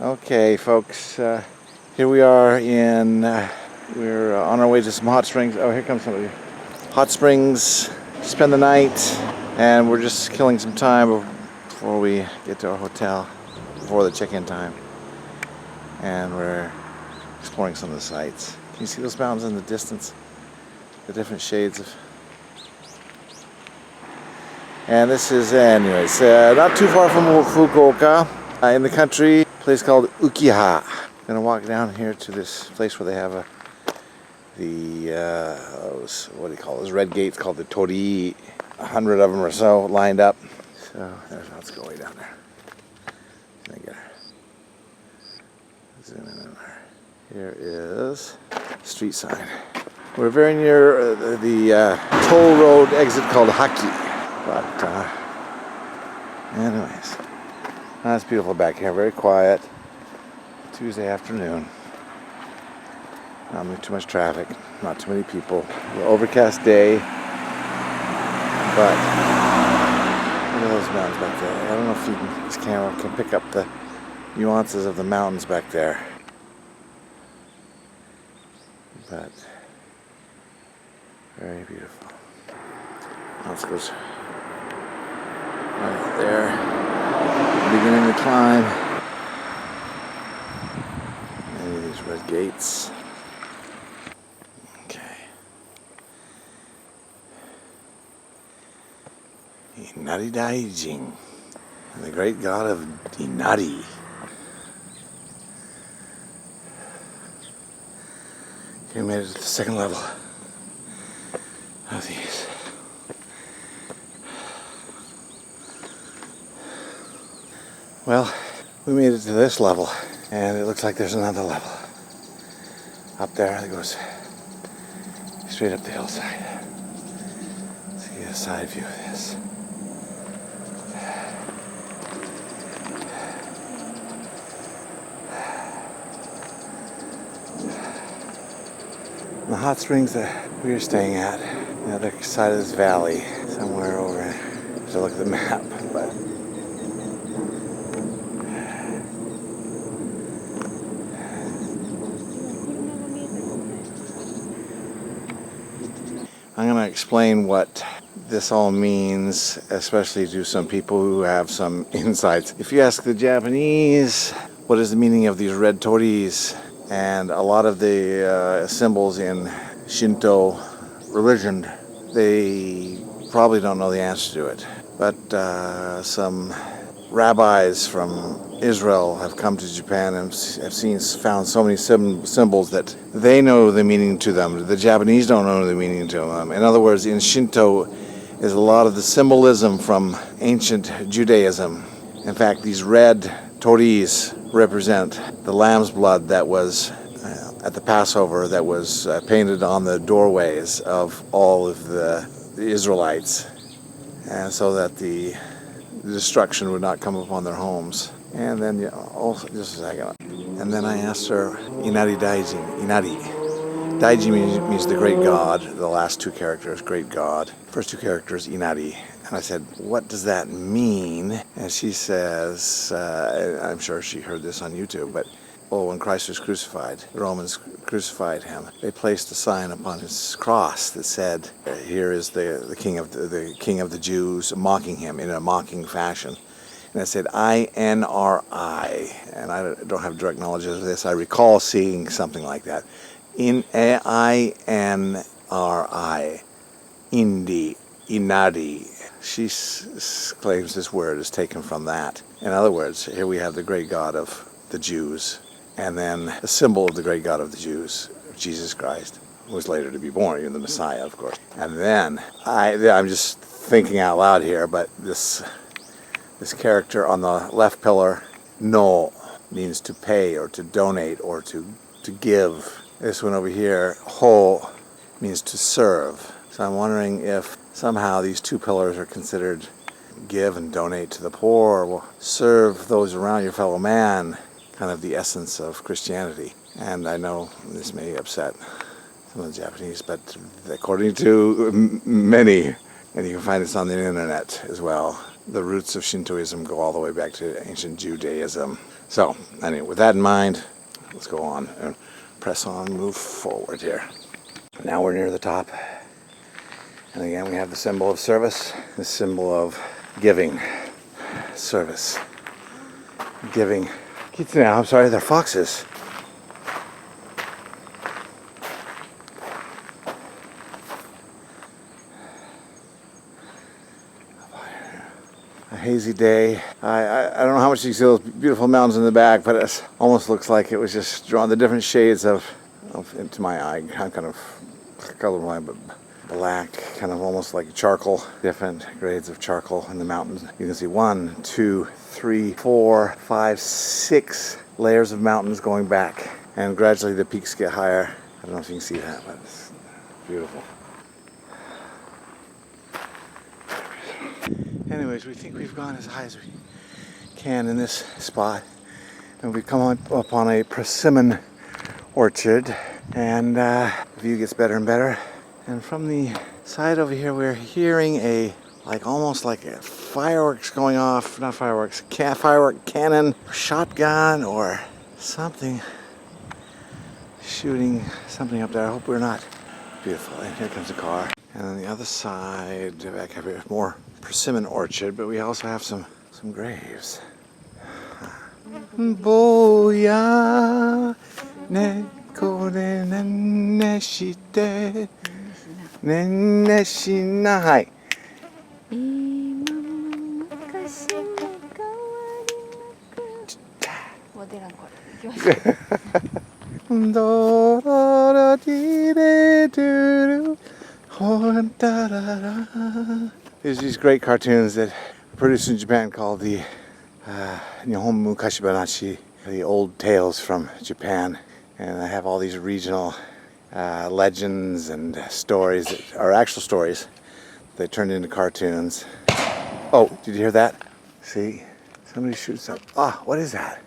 Okay, folks, here we are we're on our way to some hot springs. Oh, here comes somebody. Hot springs, spend the night, and we're just killing some time before we get to our hotel, before the check-in time. And we're exploring some of the sites. Can you see those mountains in the distance? The different shades of... And this is, anyways, not too far from Fukuoka, in the country. Place called Ukiha. I'm gonna walk down here to this place where they have what do you call those red gates called the Torii, 100 of them or so lined up. So let's go way down there. Zoom in there. Here is street sign. We're very near the toll road exit called Haki. But anyways. It's beautiful back here, very quiet. Tuesday afternoon. Not too much traffic, not too many people. Overcast day, but look at those mountains back there. I don't know if this camera can pick up the nuances of the mountains back there. But very beautiful. Let's go right there. Beginning the climb. And these red gates. Okay. Inari Daijin, the great god of Inari. We made it to the second level of these. Well, we made it to this level, and it looks like there's another level up there that goes straight up the hillside. Let's get a side view of this. The hot springs that we are staying at, the other side of this valley, somewhere over there. I have to look at the map, but I'm going to explain what this all means, especially to some people who have some insights. If you ask the Japanese, what is the meaning of these red tories, and a lot of the symbols in Shinto religion, they probably don't know the answer to it. But some rabbis from Israel have come to Japan and have found so many symbols that they know the meaning to them. The Japanese don't know the meaning to them. In other words, in Shinto is a lot of the symbolism from ancient Judaism. In fact, these red tories represent the lamb's blood that was at the Passover, that was painted on the doorways of all of the Israelites, and so that the destruction would not come upon their homes. And then, also, just a second. And then I asked her, Inari Daijin. Inari. Daiji means the great god. The last two characters, great god. First two characters, Inari. And I said, what does that mean? And she says, I'm sure she heard this on YouTube, but when Christ was crucified, the Romans crucified him. They placed a sign upon his cross that said, here is the king of the Jews, mocking him in a mocking fashion. And it said INRI, and I don't have direct knowledge of this. I recall seeing something like that. INRI, INDI, Inari. She claims this word is taken from that. In other words, here we have the great God of the Jews, and then the symbol of the great God of the Jews, Jesus Christ, who was later to be born, the Messiah, of course. And then, I'm just thinking out loud here, but this character on the left pillar, no, means to pay or to donate or to give. This one over here, ho, means to serve. So I'm wondering if somehow these two pillars are considered give and donate to the poor, or serve those around your fellow man, kind of the essence of Christianity. And I know this may upset some of the Japanese, but according to many, and you can find this on the internet as well, the roots of Shintoism go all the way back to ancient Judaism. So, anyway, with that in mind, let's go on and press on, move forward here. Now we're near the top. And again, we have the symbol of service, the symbol of giving, service, giving. Kitsune, I'm sorry, they're foxes. A hazy day. I don't know how much you can see those beautiful mountains in the back, but it almost looks like it was just drawn the different shades of into my eye. I'm kind of colorblind, but black, kind of almost like charcoal, different grades of charcoal in the mountains. You can see 1, 2, 3, 4, 5, 6 layers of mountains going back, and gradually the peaks get higher. I don't know if you can see that, but it's beautiful. Anyways, we think we've gone as high as we can in this spot, and we've come up on a persimmon orchard, and the view gets better and better. And from the side over here, we're hearing almost like a fireworks going off, not fireworks, firework cannon, shotgun, or something shooting something up there. I hope we're not. Beautiful. And here comes a car. And on the other side, back up here, more persimmon orchard, but we also have some graves. Boya ne kore ne shite ne shina. Hai. There's these great cartoons that are produced in Japan called the Nihon Mukashi Banashi, the old tales from Japan, and I have all these regional legends and stories that are actual stories they turned into cartoons. Oh, did you hear that? See, somebody shoots up. Ah, what is that?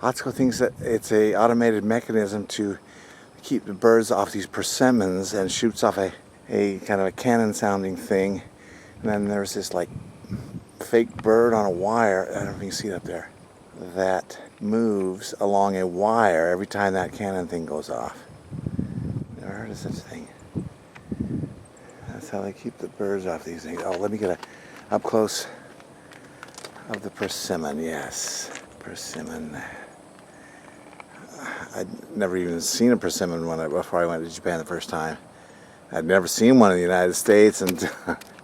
Atsuko thinks that it's a automated mechanism to keep the birds off these persimmons, and shoots off a kind of a cannon sounding thing. And then there's this like fake bird on a wire, I don't know if you can see it up there, that moves along a wire every time that cannon thing goes off. Never heard of such a thing. That's how they keep the birds off these things. Oh, let me get a up close of the persimmon. Yes, persimmon. I'd never even seen a persimmon before I went to Japan the first time. I'd never seen one in the United States, and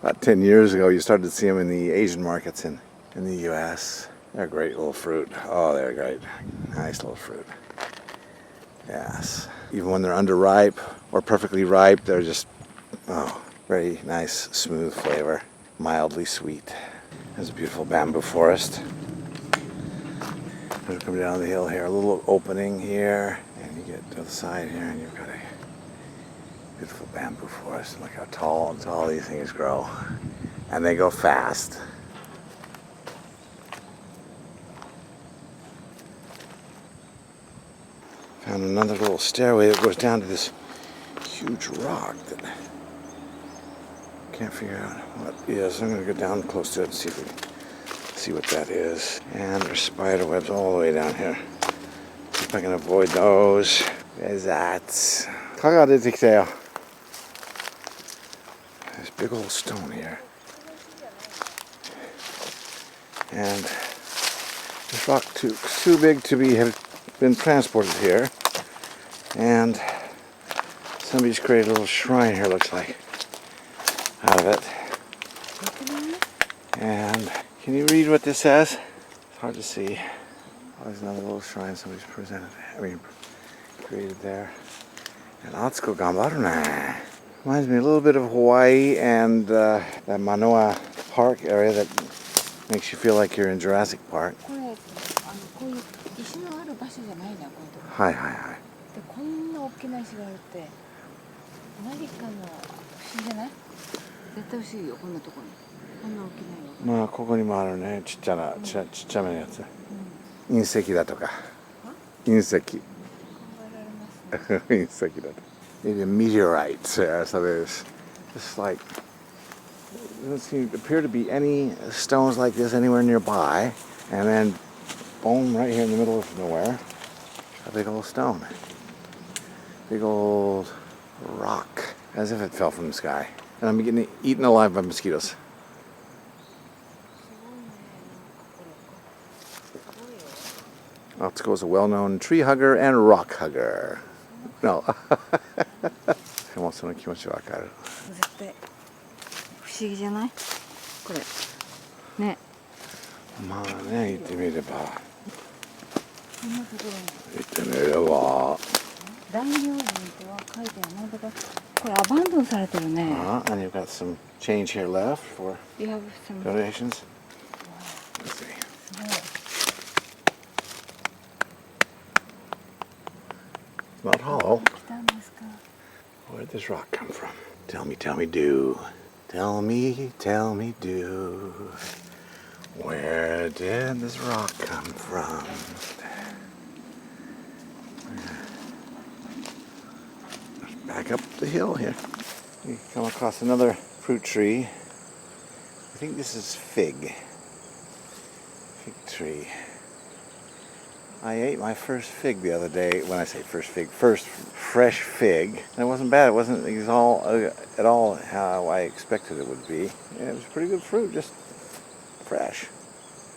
about 10 years ago you started to see them in the Asian markets in the U.S. They're a great little fruit. Oh, they're great. Nice little fruit. Yes. Even when they're underripe or perfectly ripe, they're just, very nice, smooth flavor. Mildly sweet. There's a beautiful bamboo forest. We're coming down the hill here, a little opening here, and you get to the side here, and you've got a beautiful bamboo forest. Look how tall these things grow, and they go fast. Found another little stairway that goes down to this huge rock that I can't figure out what it is. I'm going to go down close to it and see what that is. And there's spider webs all the way down here. See if I can avoid those. There's that. There's big old stone here. And this rock too big to have been transported here. And somebody's created a little shrine here, looks like, out of it. And can you read what this says? It's hard to see. Oh, there's another little shrine somebody's created there. And Atsuko Gambaru ne. Reminds me a little bit of Hawaii and that Manoa Park area that makes you feel like you're in Jurassic Park. Hi. まあここにもあるね、ちっちゃめのやつ。隕石だとか。隕石。隕石だと。Maybe a meteorite, so there's Just like, doesn't appear to be any stones like this anywhere nearby. And then, boom, right here in the middle of nowhere, a big old stone. Big old rock, as if it fell from the sky. And I'm getting eaten alive by mosquitoes. Otsuko is a well-known tree hugger and rock hugger. No. でもその気持ちわかる。絶対不思議じゃない？これね。まあね、行ってみれば。こんなところに。行ってみれば。大名人とは書いてあるのだから、これアバンドンされてるね。And you've got some change here left for You have some donations. Let's see. It's not hollow. Where'd this rock come from? Tell me, do. Tell me, do. Where did this rock come from? Back up the hill here. You come across another fruit tree. I think this is fig. Fig tree. I ate my first fig the other day. When I say first fig, first fresh fig. And it wasn't bad. It wasn't at all how I expected it would be. Yeah, it was pretty good fruit, just fresh.